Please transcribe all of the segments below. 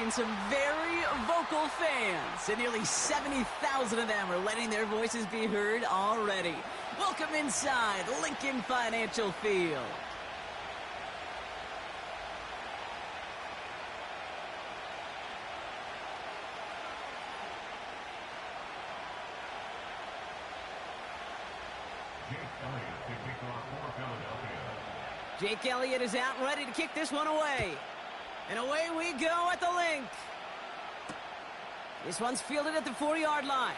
attracting some very vocal fans, and nearly 70,000 of them are letting their voices be heard already. Welcome inside Lincoln Financial Field. Jake Elliott is out and ready to kick this one away. And away we go at the link. This one's fielded at the 4-yard line.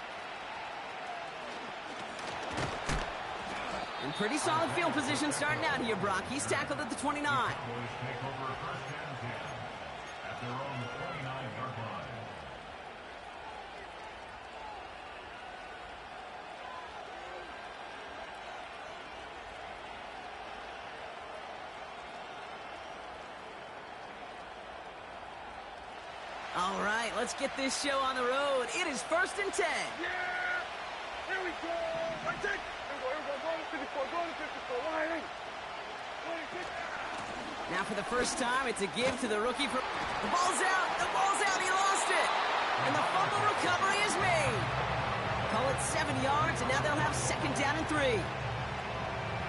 In pretty solid field position starting out here, Brock. He's tackled at the 29. All right, let's get this show on the road. It is 1st and 10. Yeah! Here we go! That's it! Here we go, going to 54, going to 54. Line in. Now for the first time, it's a give to the rookie. The ball's out! The ball's out! He lost it! And the fumble recovery is made. Call it 7 yards, and now they'll have 2nd down and 3.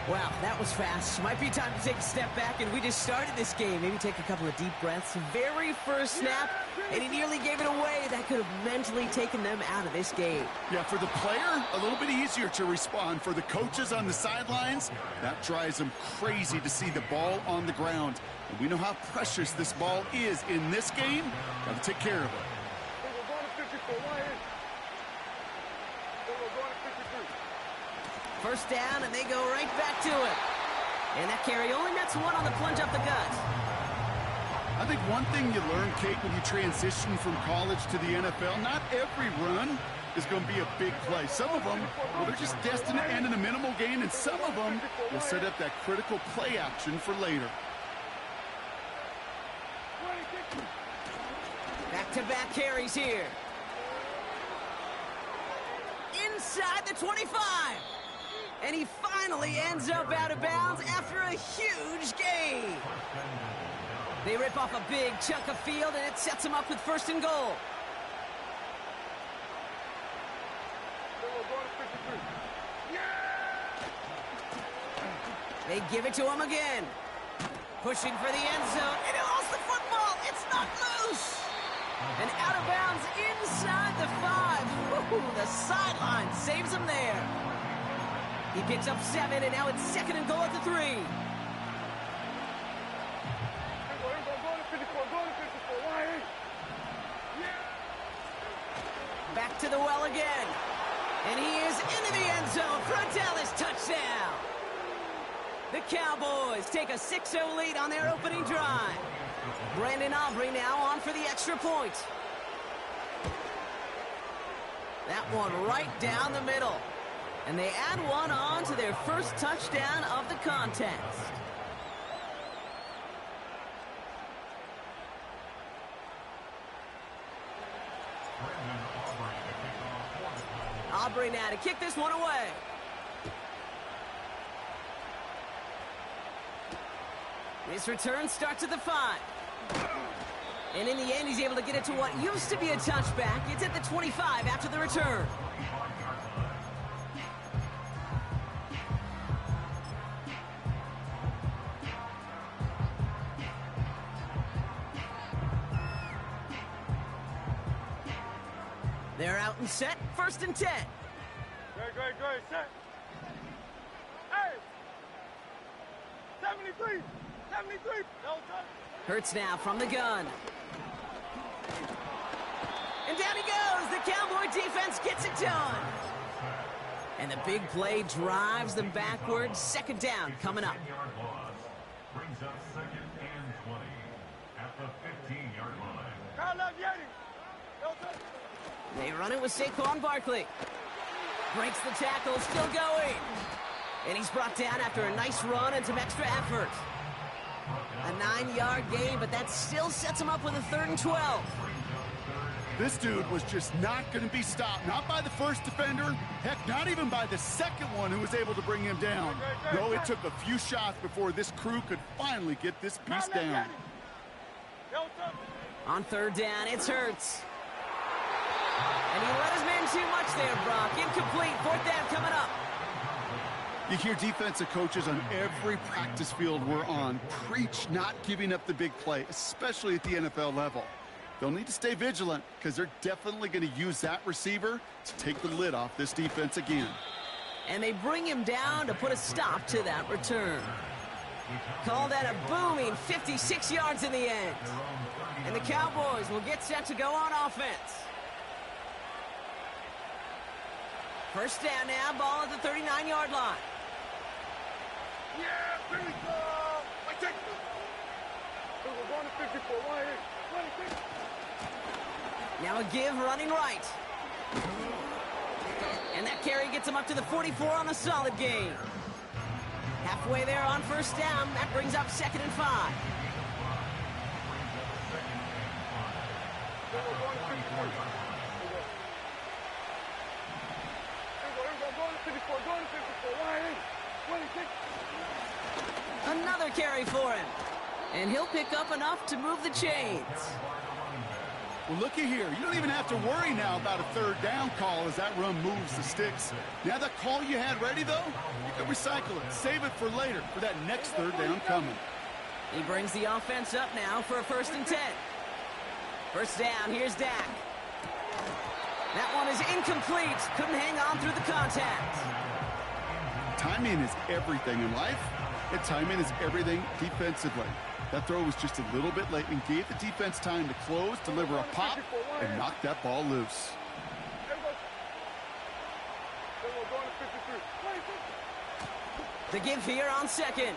Wow, that was fast. Might be time to take a step back, and we just started this game. Maybe take a couple of deep breaths. Very first snap, and he nearly gave it away. That could have mentally taken them out of this game. Yeah, for the player, a little bit easier to respond. For the coaches on the sidelines, that drives them crazy to see the ball on the ground. And we know how precious this ball is in this game. Got to take care of it. First down, and they go right back to it. And that carry only nets one on the plunge up the gut. I think one thing you learn, Kate, when you transition from college to the NFL, not every run is going to be a big play. Some of them, well, they're just destined to end in a minimal gain, and some of them will set up that critical play action for later. Back-to-back carries here. Inside the 25. And he finally ends up out of bounds after a huge gain. They rip off a big chunk of field, and it sets him up with 1st and goal. They give it to him again. Pushing for the end zone, and he lost the football. It's not loose. And out of bounds inside the 5. Woo, the sideline saves him there. He picks up 7, and now it's 2nd and goal at the 3. Back to the well again. And he is into the end zone for a Dallas touchdown. The Cowboys take a 6-0 lead on their opening drive. Brandon Aubrey now on for the extra point. That one right down the middle. And they add one on to their first touchdown of the contest. Aubrey now to kick this one away. This return starts at the 5. And in the end, he's able to get it to what used to be a touchback. It's at the 25 after the return. They're out and set. 1st and 10. Great. Set. Hey! 73. Hurts now from the gun. And down he goes. The Cowboy defense gets it done. And the big play drives them backwards. 2nd down coming up. Brings up 2nd and 20 at the 15-yard line. They run it with Saquon Barkley. Breaks the tackle, still going. And he's brought down after a nice run and some extra effort. A 9-yard gain, but that still sets him up with a 3rd and 12. This dude was just not going to be stopped. Not by the first defender. Heck, not even by the second one who was able to bring him down. No, it took a few shots before this crew could finally get this piece down. On third down, it's Hurts. And he let his man too much there, Brock. Incomplete. Fourth down coming up. You hear defensive coaches on every practice field we're on preach not giving up the big play, especially at the NFL level. They'll need to stay vigilant because they're definitely going to use that receiver to take the lid off this defense again. And they bring him down to put a stop to that return. Call that a booming 56 yards in the end. And the Cowboys will get set to go on offense. First down now, ball at the 39-yard line. Yeah, here we go. I take it. We're going to 54. Right here. Now a give running right. And that carry gets him up to the 44 on a solid gain. Halfway there on first down. That brings up 2nd and 5. Another carry for him. And he'll pick up enough to move the chains. Well, looky here. You don't even have to worry now about a third down call as that run moves the sticks. Now that call you had ready, though, you can recycle it. Save it for later for that next third down coming. He brings the offense up now for a 1st and 10. First down, here's Dak. That one is incomplete. Couldn't hang on through the contact. Timing is everything in life, and timing is everything defensively. That throw was just a little bit late and gave the defense time to close, deliver a pop, and knock that ball loose. The give here on 2nd.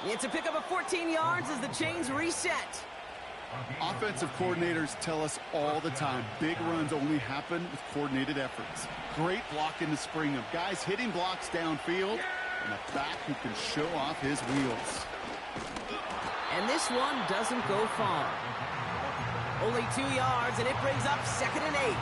It's a pickup of 14 yards as the chains reset. Offensive coordinators tell us all the time, big runs only happen with coordinated efforts. Great block in the spring of guys hitting blocks downfield, and a back who can show off his wheels. And this one doesn't go far. Only 2 yards, and it brings up 2nd and 8.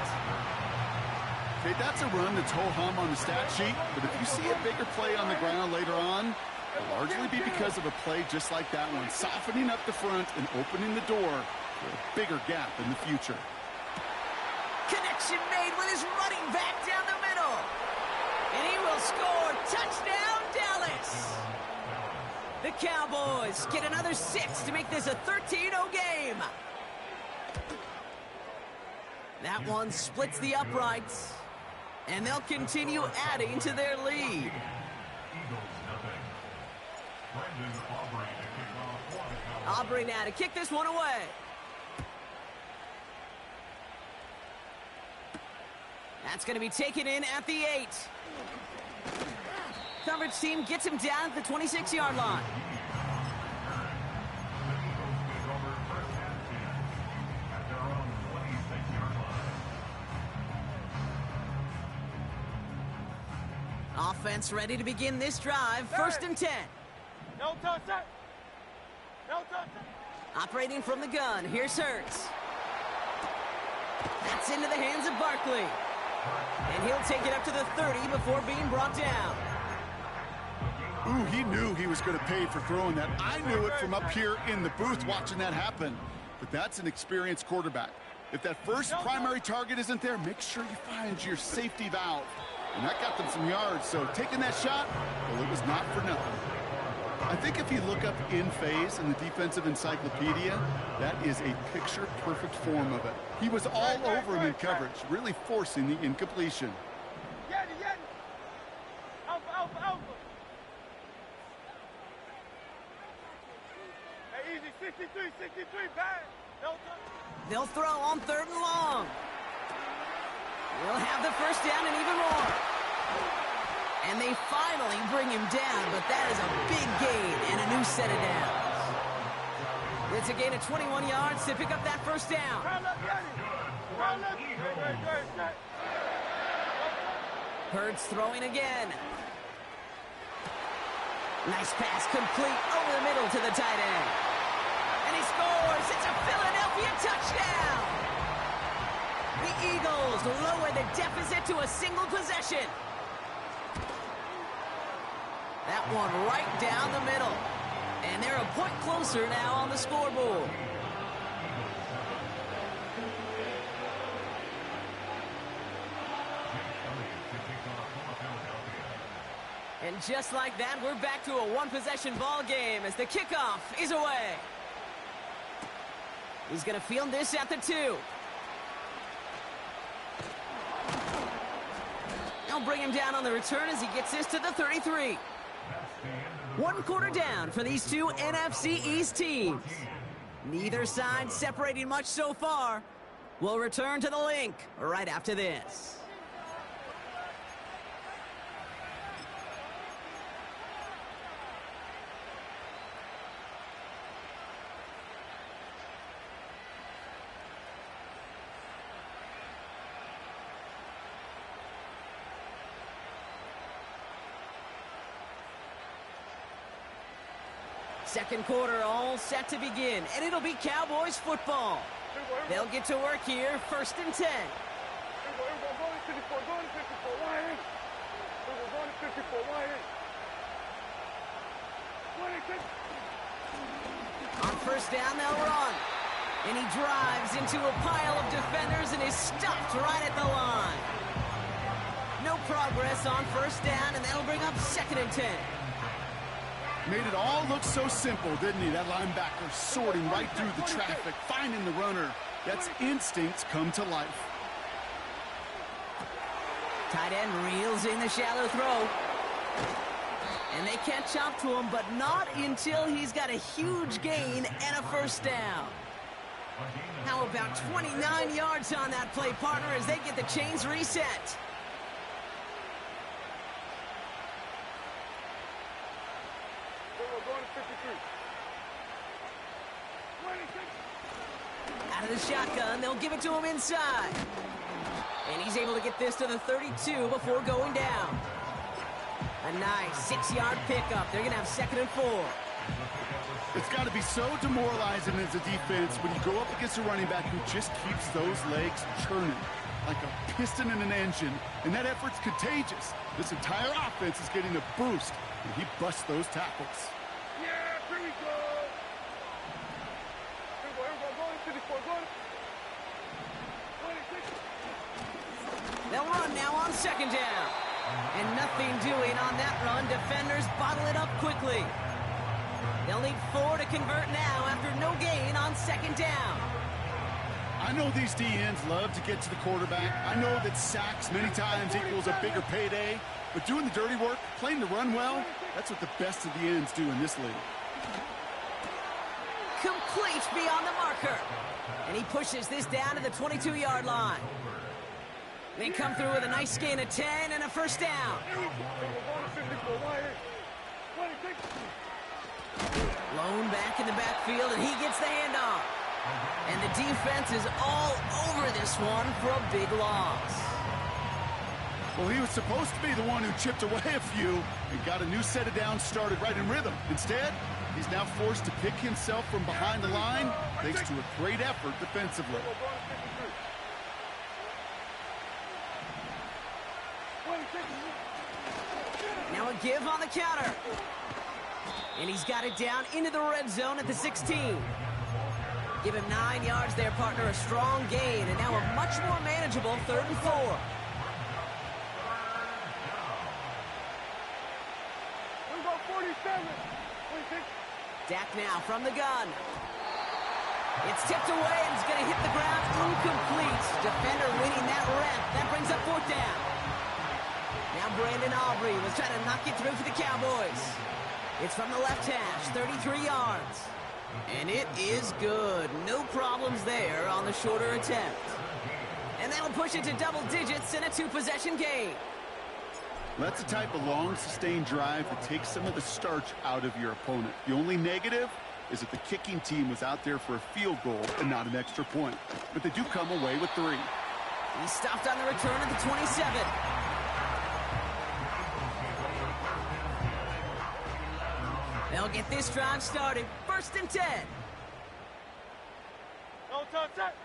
Okay, that's a run that's ho-hum on the stat sheet, but if you see a bigger play on the ground later on, it'll largely be because of a play just like that one, softening up the front and opening the door for a bigger gap in the future. Connection made with his running back down the middle. And he will score. Touchdown, Dallas. The Cowboys get another 6 to make this a 13-0 game. That one splits the uprights. And they'll continue adding to their lead. Aubrey now to kick this one away. That's going to be taken in at the 8. Coverage team gets him down at the 26-yard line. Offense ready to begin this drive. 1st and 10. No touch that. No touch. Operating from the gun. Here's Hurts. That's into the hands of Barkley. And he'll take it up to the 30 before being brought down. Ooh, he knew he was going to pay for throwing that. I knew it from up here in the booth watching that happen. But that's an experienced quarterback. If that first primary target isn't there, make sure you find your safety valve. And that got them some yards, so taking that shot, well, it was not for nothing. I think if you look up in phase in the defensive encyclopedia, that is a picture-perfect form of it. He was all over him in coverage, really forcing the incompletion. Alpha. Hey, easy, 63, bang. No touch. They'll throw on 3rd and long. We'll have the first down and even more. And they finally bring him down, but that is a big gain and a new set of downs. It's a gain of 21 yards to pick up that first down. Hurts throwing again. Nice pass complete over the middle to the tight end. And he scores. It's a Philadelphia touchdown. The Eagles lower the deficit to a single possession. That one right down the middle. And they're a point closer now on the scoreboard. And just like that, we're back to a one-possession ball game as the kickoff is away. He's going to field this at the 2. They'll bring him down on the return as he gets this to the 33. One quarter down for these two NFC East teams. Neither side separating much so far. We'll return to the link right after this. Second quarter all set to begin, and it'll be Cowboys football. They'll get to work here, 1st and 10. On 1st down, they'll run. And he drives into a pile of defenders and is stopped right at the line. No progress on 1st down, and that'll bring up 2nd and 10. Made it all look so simple, didn't he? That linebacker sorting right through the traffic, finding the runner. That's instincts come to life. Tight end reels in the shallow throw. And they catch up to him, but not until he's got a huge gain and a 1st down. How about 29 yards on that play, partner, as they get the chains reset. Out of the shotgun, they'll give it to him inside. And he's able to get this to the 32 before going down. A nice 6-yard pickup. They're going to have 2nd and 4. It's got to be so demoralizing as a defense when you go up against a running back who just keeps those legs churning like a piston in an engine, and that effort's contagious. This entire offense is getting a boost, and he busts those tackles. Yeah, here we go. They'll run now on 2nd down. And nothing doing on that run. Defenders bottle it up quickly. They'll need 4 to convert now after no gain on 2nd down. I know these DNs love to get to the quarterback. I know that sacks many times equals a bigger payday. But doing the dirty work, playing the run well, that's what the best of the ends do in this league. Complete beyond the marker. And he pushes this down to the 22-yard line. They come through with a nice gain of 10 and a 1st down. Blown back in the backfield, and he gets the handoff. And the defense is all over this one for a big loss. Well, he was supposed to be the one who chipped away a few and got a new set of downs started right in rhythm. Instead, he's now forced to pick himself from behind the line thanks to a great effort defensively. Now a give on the counter. And he's got it down into the red zone at the 16. Give him 9 yards there, partner. A strong gain, and now a much more manageable 3rd and 4. Dak now from the gun. It's tipped away, and it's going to hit the ground incomplete. Defender winning that rep. That brings up 4th down. Now Brandon Aubrey was trying to knock it through for the Cowboys. It's from the left hash, 33 yards. And it is good. No problems there on the shorter attempt. And that'll push it to double digits in a 2-possession game. That's the type of long, sustained drive that takes some of the starch out of your opponent. The only negative is that the kicking team was out there for a field goal and not an extra point. But they do come away with 3. He's stopped on the return at the 27. They'll get this drive started. 1st and 10. No touch that.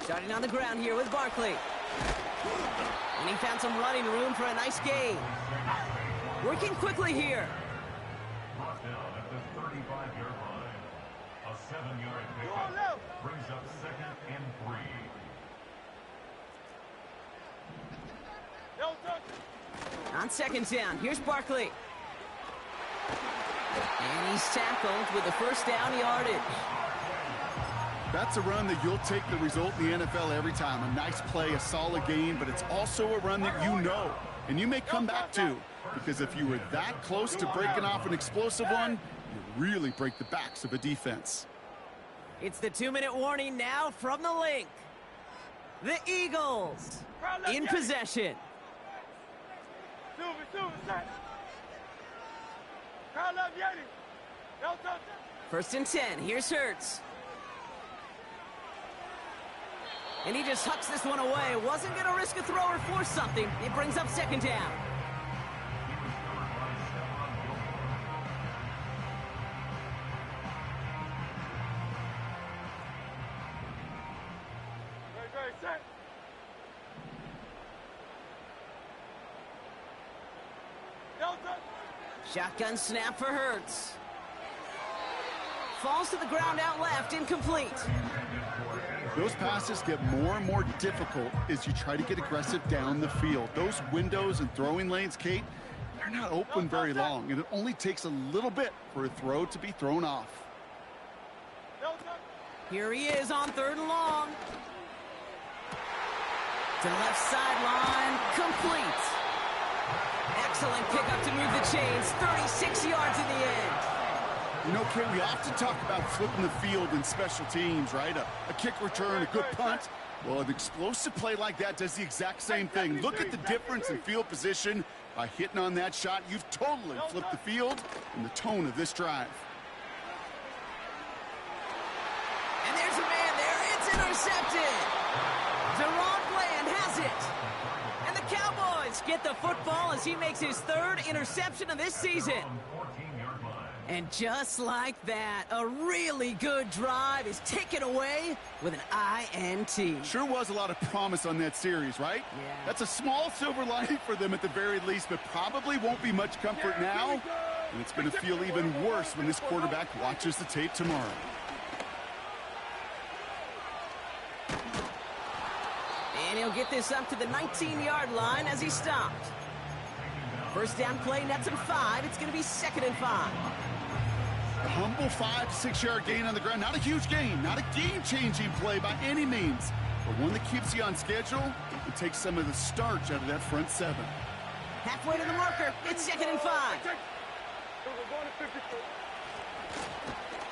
Starting on the ground here with Barkley. And he found some running room for a nice gain. Working quickly here. Brought down at the 35-yard line. A 7-yard pickup brings up 2nd and 3. On 2nd down, here's Barkley. And he's tackled with the first down yardage. That's a run that you'll take the result in the NFL every time. A nice play, a solid game, but it's also a run that you know, and you may come back to, because if you were that close to breaking off an explosive one, you really break the backs of a defense. It's the 2-minute warning now from the link. The Eagles in possession. First and 10, here's Hurts. And he just hucks this one away. Wasn't going to risk a throw or force something. It brings up 2nd down. Shotgun snap for Hurts. Falls to the ground out left, incomplete. Those passes get more and more difficult as you try to get aggressive down the field. Those windows and throwing lanes, Kate, they're not open very long, and it only takes a little bit for a throw to be thrown off. Here he is on 3rd and long. To the left sideline, complete. Excellent pickup to move the chains, 36 yards in the end. You know, Kate, we often talk about flipping the field in special teams, right? A kick return, a good punt. Well, an explosive play like that does the exact same thing. Look at the difference in field position. By hitting on that shot, you've totally flipped the field and the tone of this drive. And there's a man there. It's intercepted. Deron Bland has it. And the Cowboys get the football as he makes his 3rd interception of this season. And just like that, a really good drive is taken away with an INT. Sure was a lot of promise on that series, right? Yeah. That's a small silver lining for them at the very least, but probably won't be much comfort now. And it's going to feel even worse when this quarterback watches the tape tomorrow. And he'll get this up to the 19-yard line as he stopped. First down play, nets him 5. It's going to be 2nd and 5. A humble 5 to 6 yard gain on the ground. Not a huge gain, not a game-changing play by any means, but one that keeps you on schedule and takes some of the starch out of that front 7. Halfway to the marker, it's 2nd and 5.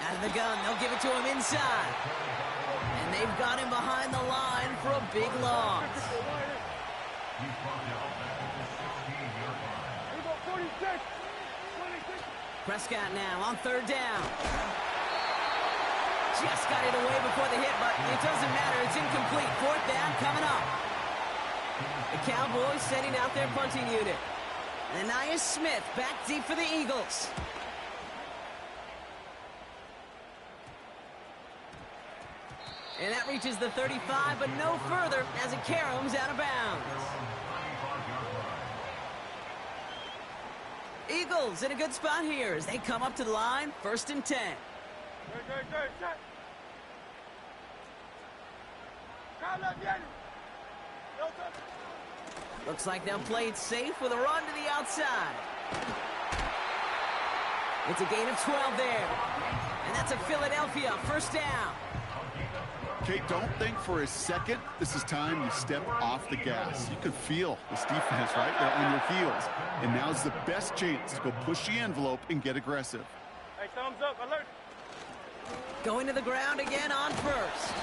Out of the gun, they'll give it to him inside. And they've got him behind the line for a big loss. Prescott now on 3rd down. Just got it away before the hit, but it doesn't matter. It's incomplete. 4th down coming up. The Cowboys sending out their punting unit. And Ainias Smith back deep for the Eagles. And that reaches the 35, but no further as it caroms out of bounds. Eagles in a good spot here as they come up to the line, 1st and 10. Looks like they'll play it safe with a run to the outside. It's a gain of 12 there. And that's a Philadelphia 1st down. Kate, don't think for a second this is time you step off the gas. You can feel this defense, right? They're on your heels. And now's the best chance to go push the envelope and get aggressive. Hey, thumbs up, alert. Going to the ground again on 1st.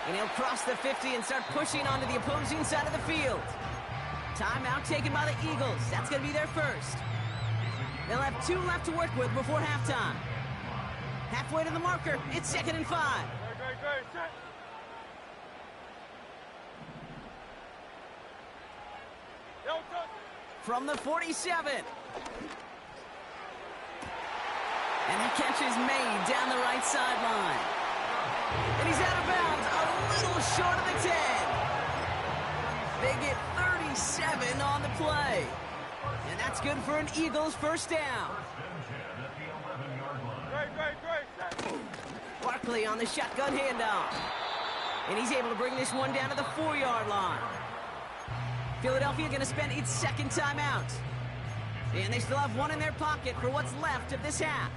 And he'll cross the 50 and start pushing onto the opposing side of the field. Timeout taken by the Eagles. That's going to be their 1st. They'll have 2 left to work with before halftime. Halfway to the marker, it's 2nd and 5. Great, set. From the 47. And the catch is made down the right sideline. And he's out of bounds, a little short of the 10. They get getting 7 on the play. And that's good for an Eagles first down. Barkley on the shotgun handoff. And he's able to bring this one down to the 4-yard line. Philadelphia going to spend its second timeout. And they still have one in their pocket for what's left of this half.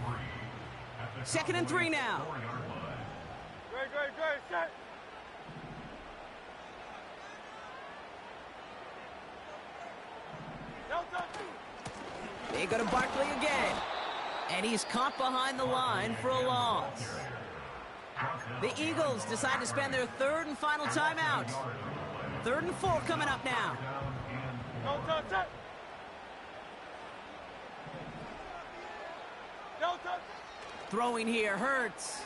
2nd and 3 now. Great, set. They go to Barkley again. And he's caught behind the line for a loss. The Eagles decide to spend their 3rd and final timeout. 3rd and 4 coming up now. Throwing here, Hurts.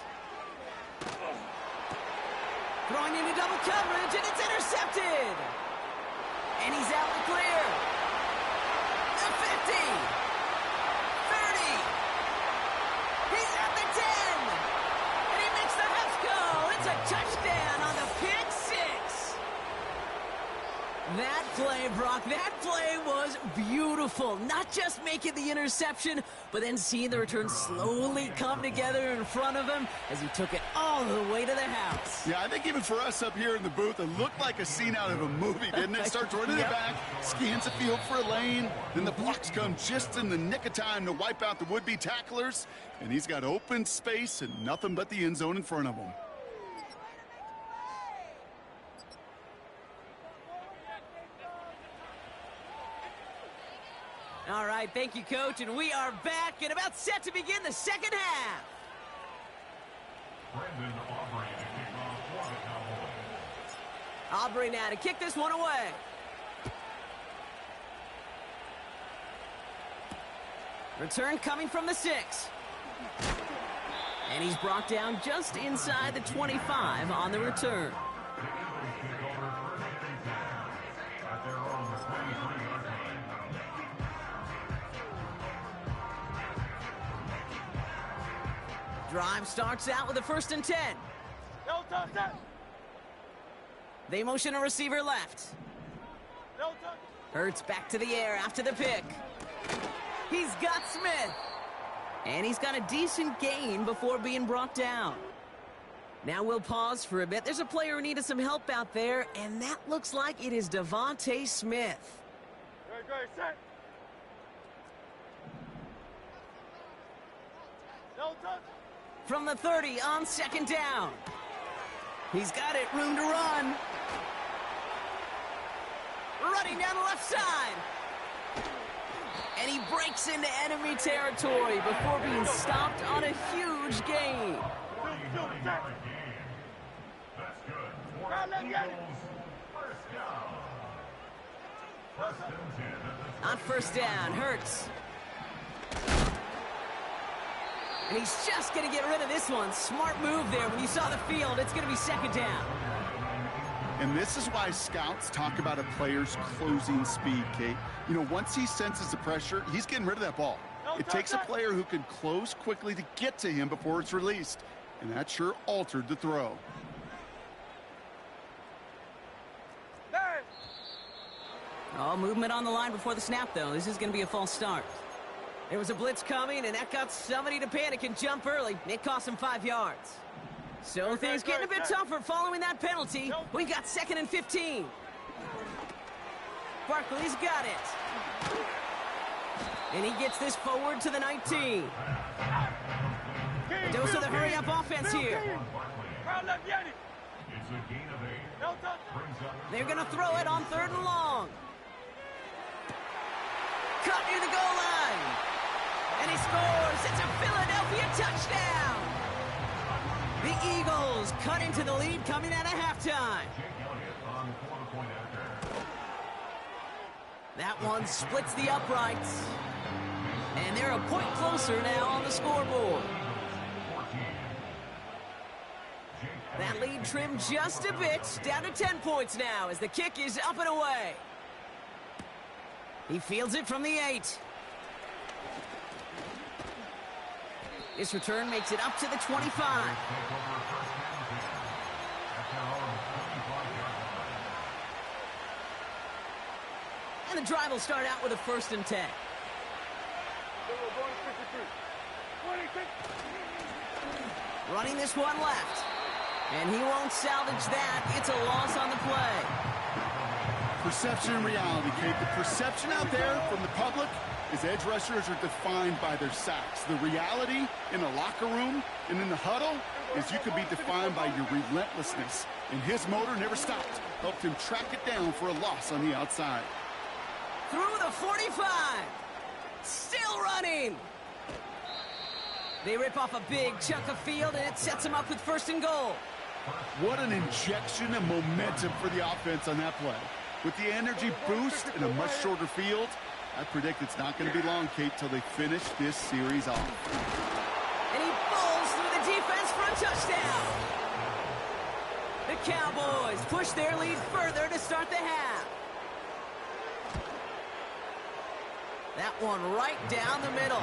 Throwing into double coverage, and it's intercepted. And he's out and clear. The 50. 30. He's at the 10. And he makes the half goal. It's a touchdown on the pick 6. That play, Brock, that play was beautiful. Not just making the interception, but then seeing the return slowly come together in front of him as he took it all the way to the house. Yeah, I think even for us up here in the booth, it looked like a scene out of a movie, didn't it? Starts running it back, scans the field for a lane, then the blocks come just in the nick of time to wipe out the would-be tacklers, and he's got open space and nothing but the end zone in front of him. All right, thank you, Coach, and we are back and about set to begin the second half. Brandon Aubrey to kick off for the Cowboys. Aubrey now to kick this one away. Return coming from the 6. And he's brought down just inside the 25 on the return. Drive starts out with a 1st and 10. They motion a receiver left. Hurts back to the air after the pick. He's got Smith. And he's got a decent gain before being brought down. Now we'll pause for a bit. There's a player who needed some help out there, and that looks like it is Devontae Smith. Set. From the 30 on 2nd down. He's got it, room to run. Running down the left side. And he breaks into enemy territory before being stopped on a huge gain. That's good. First and 10. On 1st down, Hurts. And he's just going to get rid of this one. Smart move there. When you saw the field, it's going to be 2nd down. And this is why scouts talk about a player's closing speed, Kate. You know, once he senses the pressure, he's getting rid of that ball. It takes a player who can close quickly to get to him before it's released. And that sure altered the throw. Oh, movement on the line before the snap, though. This is going to be a false start. There was a blitz coming, and that got somebody to panic and jump early. It cost him 5 yards. So things getting a bit tougher following that penalty. We got 2nd and 15. Barkley's got it. And he gets this forward to the 19. A dose of the hurry-up offense here. They're going to throw it on 3rd and long. Cut near the goal line. And he scores. It's a Philadelphia touchdown. The Eagles cut into the lead coming out of halftime. That one splits the uprights. And they're a point closer now on the scoreboard. That lead trimmed just a bit, down to 10 points now as the kick is up and away. He fields it from the 8. This return makes it up to the 25. And the drive will start out with a 1st and 10. They were going 53. 26. Running this one left. And he won't salvage that. It's a loss on the play. Perception and reality, Kate. The perception out there from the public is edge rushers are defined by their sacks. The reality in the locker room and in the huddle is you could be defined by your relentlessness. And his motor never stopped. Helped him track it down for a loss on the outside. Through the 45. Still running. They rip off a big chunk of field, and it sets them up with 1st and goal. What an injection of momentum for the offense on that play. With the energy boost in a much shorter field, I predict it's not going to be long, Kate, till they finish this series off. And he bowls through the defense for a touchdown. The Cowboys push their lead further to start the half. That one right down the middle.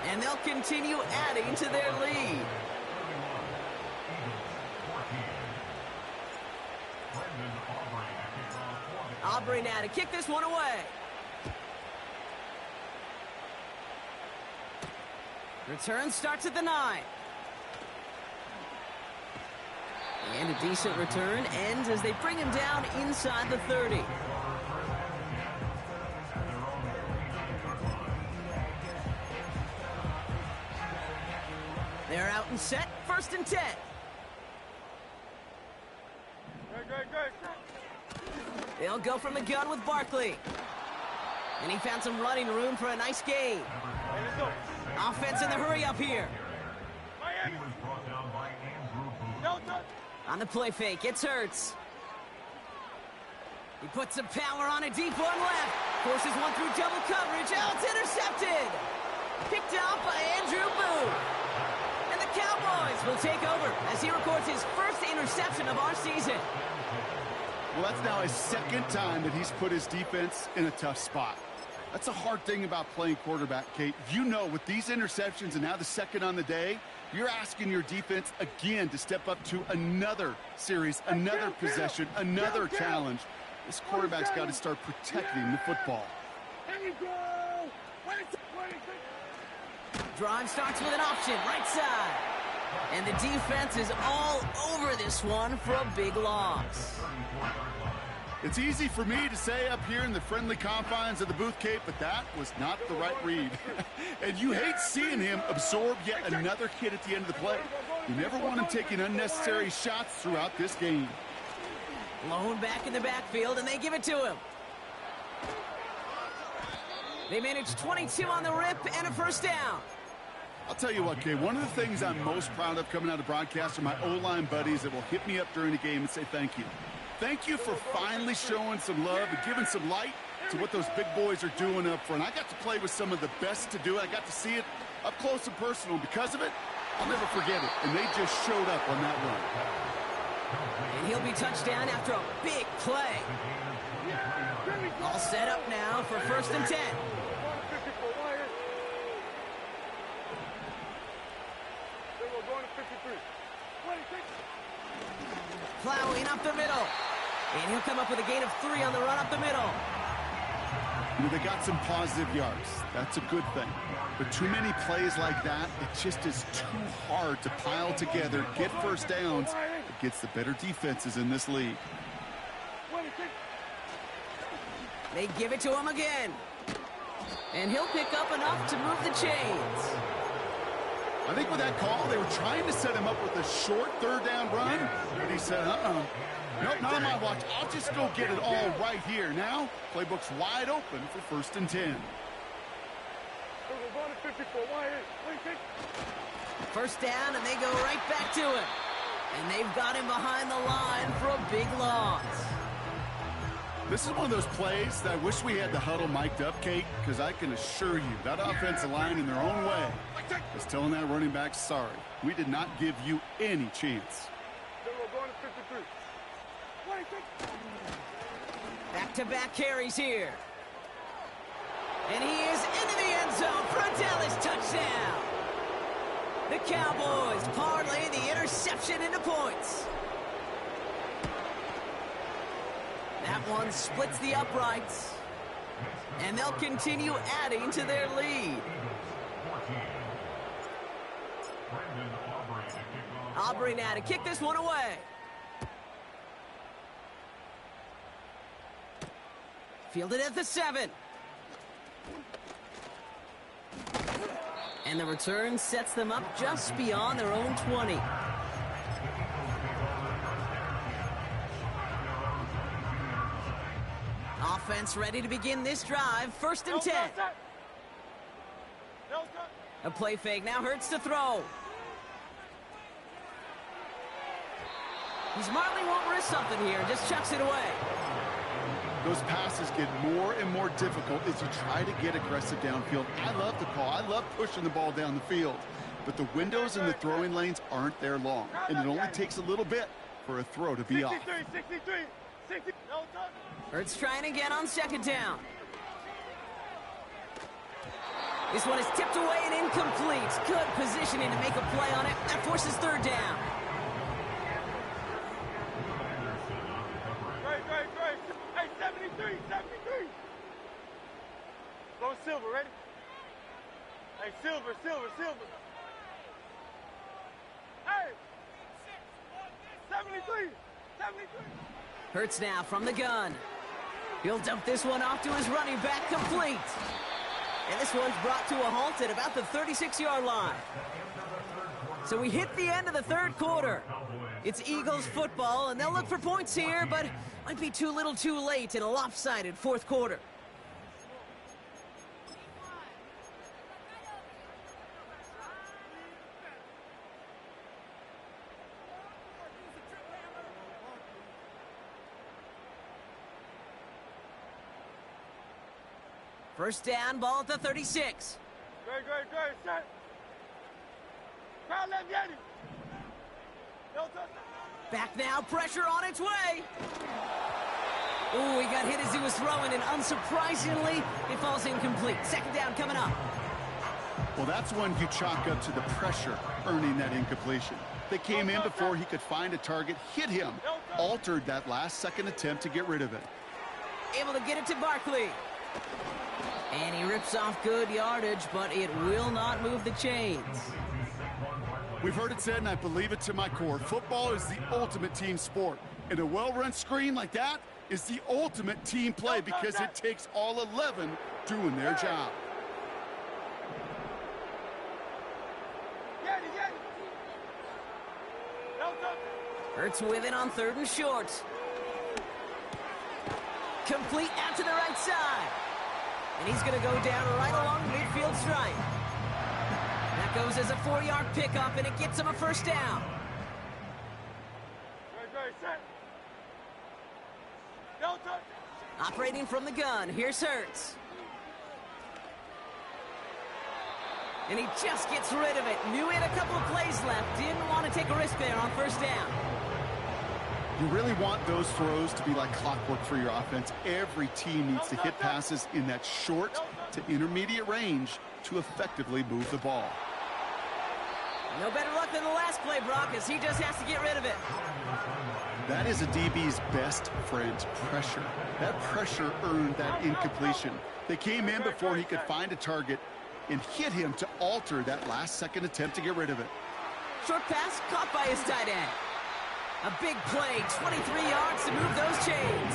And they'll continue adding to their lead. Aubrey now to kick this one away. Return starts at the 9. And a decent return ends as they bring him down inside the 30. They're out and set, 1st and 10. Good. They'll go from the gun with Barkley. And he found some running room for a nice gain. Hey, let's go. Offense in the hurry up here. Miami. Delta. On the play fake, it's Hurts. He puts some power on a deep one left. Forces one through double coverage. Oh, it's intercepted. Picked up by Andrew Booth. And the Cowboys will take over as he records his 1st interception of our season. Well, that's now his 2nd time that he's put his defense in a tough spot. That's a hard thing about playing quarterback, Kate. You know, with these interceptions and now the 2nd on the day, you're asking your defense again to step up to another series, another possession, another challenge. This quarterback's got to start protecting the football. Here you go. 26. Drive starts with an option, right side. And the defense is all over this one for a big loss. It's easy for me to say up here in the friendly confines of the Booth, Kate, but that was not the right read. And you hate seeing him absorb yet another hit at the end of the play. You never want him taking unnecessary shots throughout this game. Blown back in the backfield, and they give it to him. They managed 22 on the rip and a 1st down. I'll tell you what, Kate, one of the things I'm most proud of coming out of broadcast are my O-line buddies that will hit me up during the game and say thank you. Thank you for finally showing some love and giving some light to what those big boys are doing up front. I got to play with some of the best to do it. I got to see it up close and personal. Because of it, I'll never forget it. And they just showed up on that run. And he'll be touched down after a big play. All set up now for 1st and 10. Plowing up the middle. And he'll come up with a gain of 3 on the run up the middle. You know, they got some positive yards. That's a good thing. But too many plays like that, it just is too hard to pile together, get 1st downs against the better defenses in this league. They give it to him again. And he'll pick up enough to move the chains. I think with that call, they were trying to set him up with a short 3rd down run, but he said, nope, not on my watch. I'll just go get it all right here. Now, playbook's wide open for 1st and 10. 1st down, and they go right back to him. And they've got him behind the line for a big loss. This is one of those plays that I wish we had the huddle mic'd up, Kate, because I can assure you that offensive line in their own way is telling that running back, sorry, we did not give you any chance. Back-to-back carries here. And he is into the end zone for a Dallas touchdown. The Cowboys parlay the interception into points. That one splits the uprights. And they'll continue adding to their lead. Aubrey now to kick this one away. Fielded at the 7. And the return sets them up just beyond their own 20. Offense ready to begin this drive. 1st and 10. A play fake. Now Hurts to throw. He smartly won't risk something here. Just chucks it away. Those passes get more and more difficult as you try to get aggressive downfield. I love the call. I love pushing the ball down the field. But the windows in the throwing lanes aren't there long. And it only takes a little bit for a throw to be off. 63. Hurts trying again on 2nd down. This one is tipped away and incomplete. Good positioning to make a play on it. That forces 3rd down. Great. Hey, 73. Go Silver, ready? Hey, Silver. Hey! 73. Hurts now from the gun. He'll dump this one off to his running back, complete. And this one's brought to a halt at about the 36-yard line. So we hit the end of the 3rd quarter. It's Eagles football, and they'll look for points here, but might be too little too late in a lopsided 4th quarter. First down, ball at the 36. Great, set. Crowd left, Yeti. No touchdown. Back now, pressure on its way. Ooh, he got hit as he was throwing, and unsurprisingly, it falls incomplete. 2nd down coming up. Well, that's one you chalk up to the pressure earning that incompletion. They came in before he could find a target, hit him, altered that last-second attempt to get rid of it. Able to get it to Barkley. And he rips off good yardage, but it will not move the chains. We've heard it said, and I believe it to my core, football is the ultimate team sport. And a well-run screen like that is the ultimate team play because it takes all 11 doing their job. Hurts with it on 3rd and short. Complete out to the right side. And he's going to go down right along midfield stripe. That goes as a 4-yard pickup, and it gets him a 1st down. Great, set. No touch. Operating from the gun, here's Hurts. And he just gets rid of it. Knew he had a couple of plays left. Didn't want to take a risk there on 1st down. You really want those throws to be like clockwork for your offense. Every team needs to hit passes in that short to intermediate range to effectively move the ball. No better luck than the last play, Brock, as he just has to get rid of it. That is a DB's best friend, pressure. That pressure earned that incompletion. They came in before he could find a target and hit him to alter that last-second attempt to get rid of it. Short pass caught by his tight end. A big play, 23 yards to move those chains.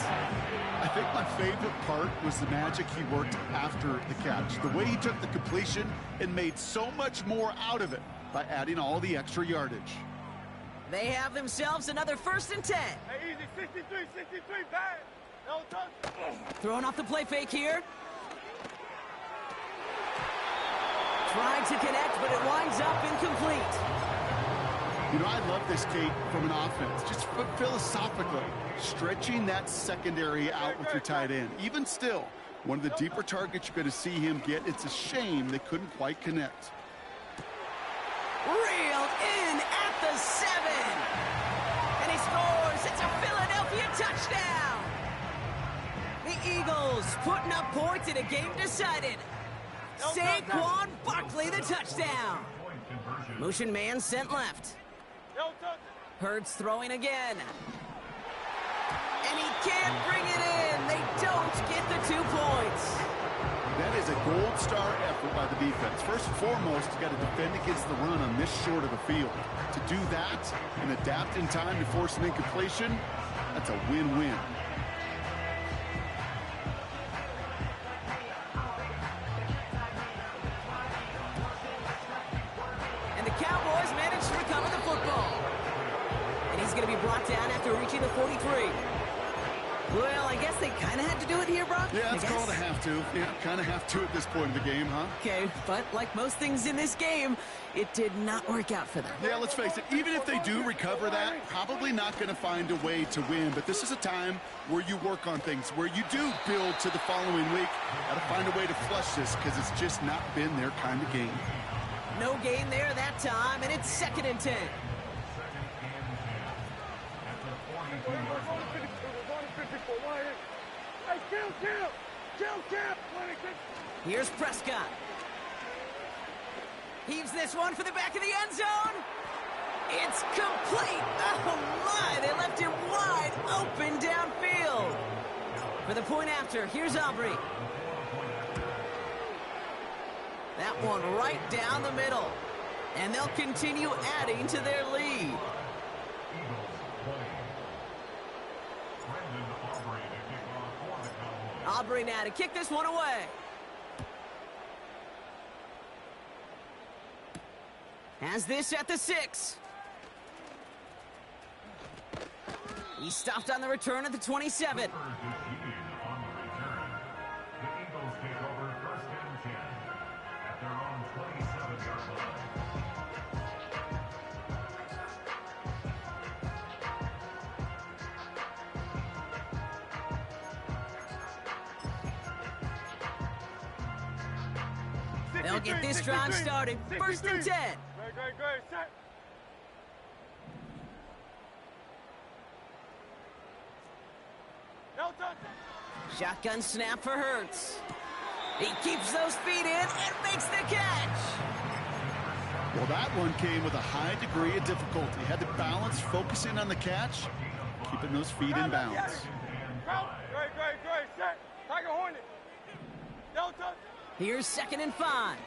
I think my favorite part was the magic he worked after the catch. The way he took the completion and made so much more out of it by adding all the extra yardage. They have themselves another 1st and 10. Hey, easy, 63, bad. No touch. Throwing off the play fake here. Tried to connect, but it winds up incomplete. You know, I love this, Kate, from an offense. Just philosophically, stretching that secondary out with your tight end. Even still, one of the deeper targets you're going to see him get. It's a shame they couldn't quite connect. Reeled in at the 7. And he scores. It's a Philadelphia touchdown. The Eagles putting up points in a game decided. Saquon Barkley, the touchdown. Motion man sent left. Hurts throwing again. And he can't bring it in. They don't get the 2 points. That is a gold star effort by the defense. First and foremost, you got to defend against the run on this short of a field. To do that and adapt in time to force an incompletion, that's a win-win. And the Cowboys manage to recover the football. And he's going to be brought down after reaching the 43. Well, I guess they kind of had to do it here, Brock. Yeah, it's called a have to. Yeah, kind of have to at this point in the game, huh? Okay, but like most things in this game, it did not work out for them. Yeah, let's face it, even if they do recover that, probably not going to find a way to win. But this is a time where you work on things, where you do build to the following week. Got to find a way to flush this because it's just not been their kind of game. No gain there that time, and it's 2nd and 10. Here's Prescott. Heaves this one for the back of the end zone. It's complete. Oh, my. They left it wide open downfield. For the point after, here's Aubrey. That one right down the middle. And they'll continue adding to their lead. Aubrey now to kick this one away. Has this at the 6. He stopped on the return at the 27. They'll get this drive started. 1st and 10. Great, set. No touch. Shotgun snap for Hurts. He keeps those feet in and makes the catch. Well, that one came with a high degree of difficulty. Had to balance focusing on the catch, keeping those feet in bounds. Great, set. Tiger Hornet. No touch. Here's 2nd and 5.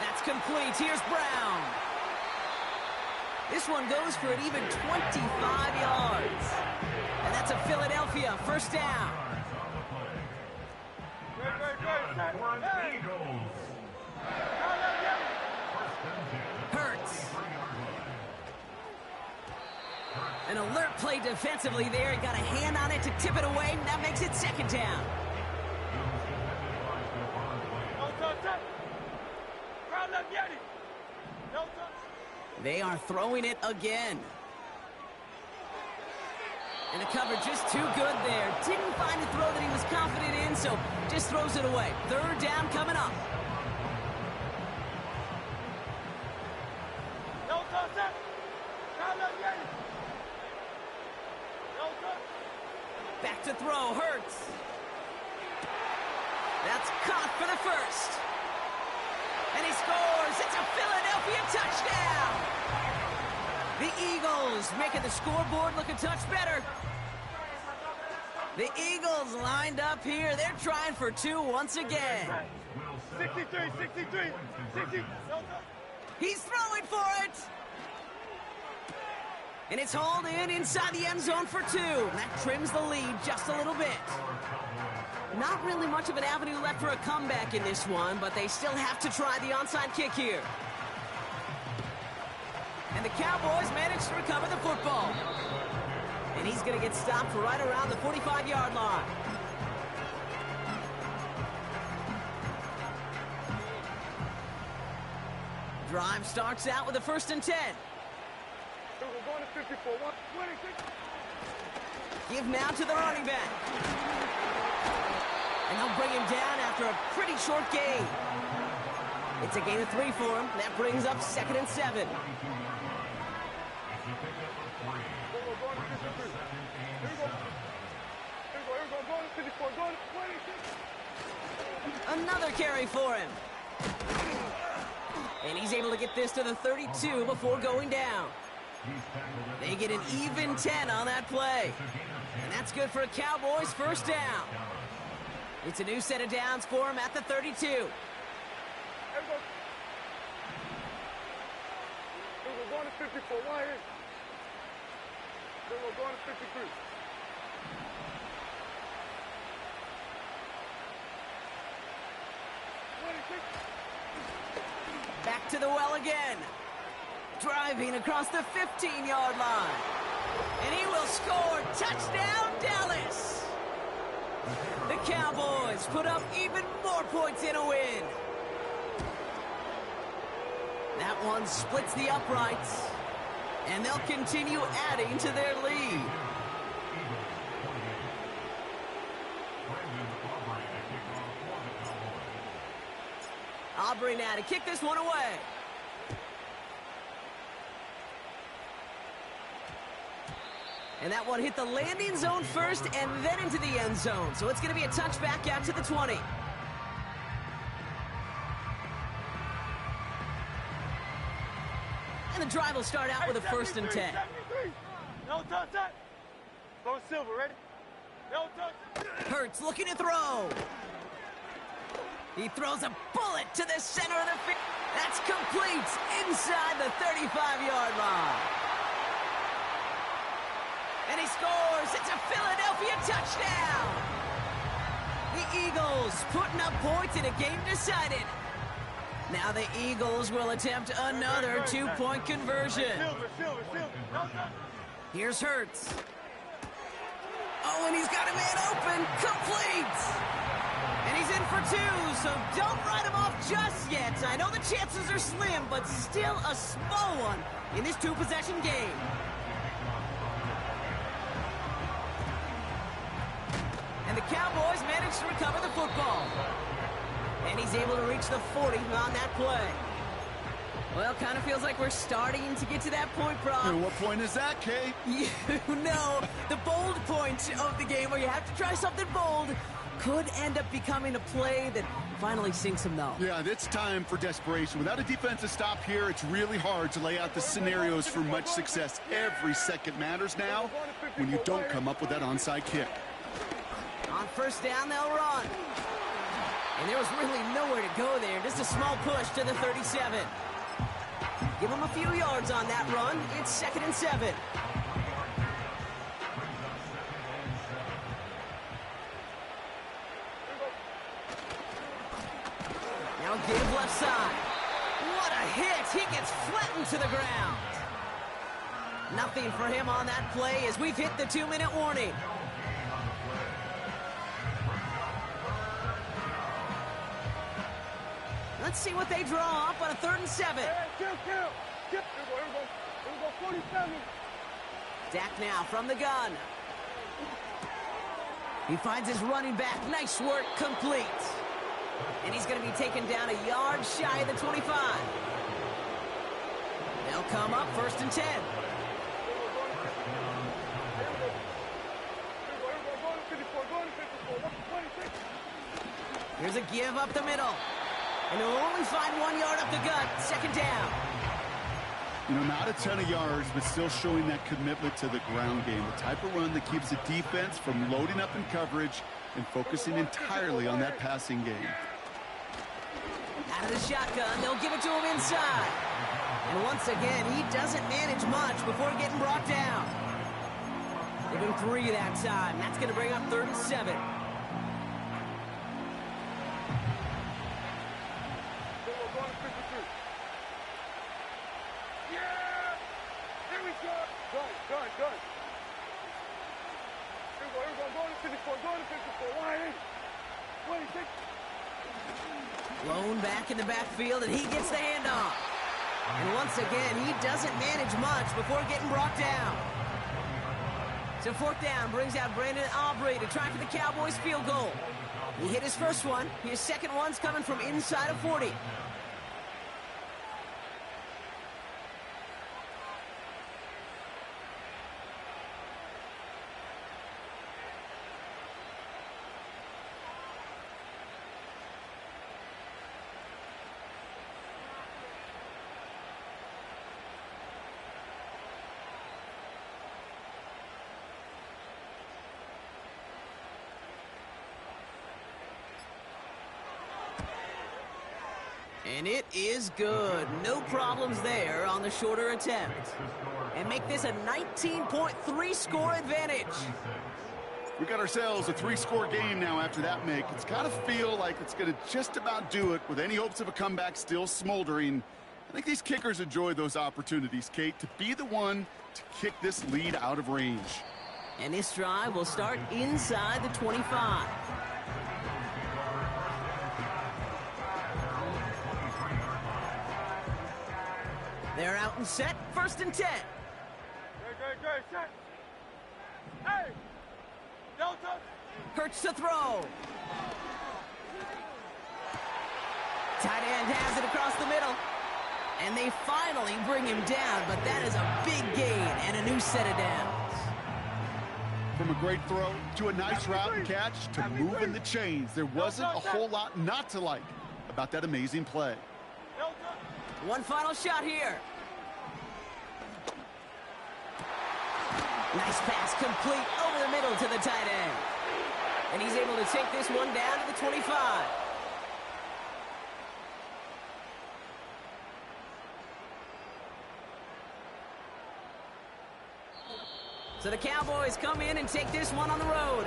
That's complete. Here's Brown. This one goes for an even 25 yards. And that's a Philadelphia 1st down. Great. Hurts. An alert play defensively there. He got a hand on it to tip it away. And that makes it 2nd down. They are throwing it again. And the coverage just too good there. Didn't find a throw that he was confident in, so just throws it away. 3rd down coming up. Back to throw, Hurts. That's caught for the 1st. And he scores. It's a Philadelphia touchdown. The Eagles making the scoreboard look a touch better. The Eagles lined up here. They're trying for 2 once again. 63. He's throwing for it. And it's hauled in inside the end zone for 2. That trims the lead just a little bit. Not really much of an avenue left for a comeback in this one, but they still have to try the onside kick here. And the Cowboys manage to recover the football. And he's going to get stopped right around the 45-yard line. Drive starts out with a 1st and 10. Give now to the running back. And they'll bring him down after a pretty short gain. It's a gain of 3 for him. That brings up 2nd and 7. Another carry for him. And he's able to get this to the 32 before going down. They get an even 10 on that play. And that's good for a Cowboys first down. It's a new set of downs for him at the 32. Here we go. We're going to 54. Why here? We're going to 53. Back to the well again. Driving across the 15-yard line. And he will score. Touchdown, Dallas. The Cowboys put up even more points in a win. That one splits the uprights. And they'll continue adding to their lead. Aubrey now to kick this one away. And that one hit the landing zone first and then into the end zone. So it's going to be a touchback out to the 20. And the drive will start out with a 1st and 10. No touch that. Go Silver, ready? No touch. Hurts looking to throw. He throws a bullet to the center of the field. That's complete inside the 35-yard line. And he scores. It's a Philadelphia touchdown. The Eagles putting up points in a game decided. Now the Eagles will attempt another 2-point conversion. Here's Hurts. Oh, and he's got a man open. Complete. And he's in for 2, so don't write him off just yet. I know the chances are slim, but still a small one in this 2-possession game. And the Cowboys manage to recover the football. And he's able to reach the 40 on that play. Well, kind of feels like we're starting to get to that point, Brock. And what point is that, Kate? You know, the bold point of the game where you have to try something bold could end up becoming a play that finally sinks him, though. Yeah, it's time for desperation. Without a defensive stop here, it's really hard to lay out the scenarios for much success. Every second matters now when you don't come up with that onside kick. On 1st down, they'll run. And there was really nowhere to go there. Just a small push to the 37. Give him a few yards on that run. It's 2nd and 7. Now give left side. What a hit. He gets flattened to the ground. Nothing for him on that play as we've hit the 2-minute warning. Let's see what they draw up on a 3rd and 7. Here we go, 47. Dak now from the gun. He finds his running back. Nice work, complete. And he's going to be taken down a yard shy of the 25. They'll come up 1st and 10. Here's a give up the middle. And he'll only find 1 yard up the gut. 2nd down. You know, not a ton of yards, but still showing that commitment to the ground game. The type of run that keeps the defense from loading up in coverage and focusing entirely on that passing game. Out of the shotgun, they'll give it to him inside. And once again, he doesn't manage much before getting brought down. Give him 3 that time. That's going to bring up 3rd and 7. Blown back in the backfield, and he gets the handoff. And once again, he doesn't manage much before getting brought down. So 4th down brings out Brandon Aubrey to try for the Cowboys field goal. He hit his first one. His second one's coming from inside of 40. And it is good. No problems there on the shorter attempt. And make this a 19.3 score advantage. We got ourselves a 3-score game now after that make. It's got to feel like it's going to just about do it with any hopes of a comeback still smoldering. I think these kickers enjoy those opportunities, Kate, to be the one to kick this lead out of range. And this drive will start inside the 25. They're out and set, 1st and 10. Good, set. Hey! Delta! Hurts to throw. Tight end has it across the middle. And they finally bring him down, but that is a big gain and a new set of downs. From a great throw to a nice route and catch to moving the chains, there wasn't a whole lot not to like about that amazing play. One final shot here. Nice pass complete over the middle to the tight end. And he's able to take this one down to the 25. So the Cowboys come in and take this one on the road.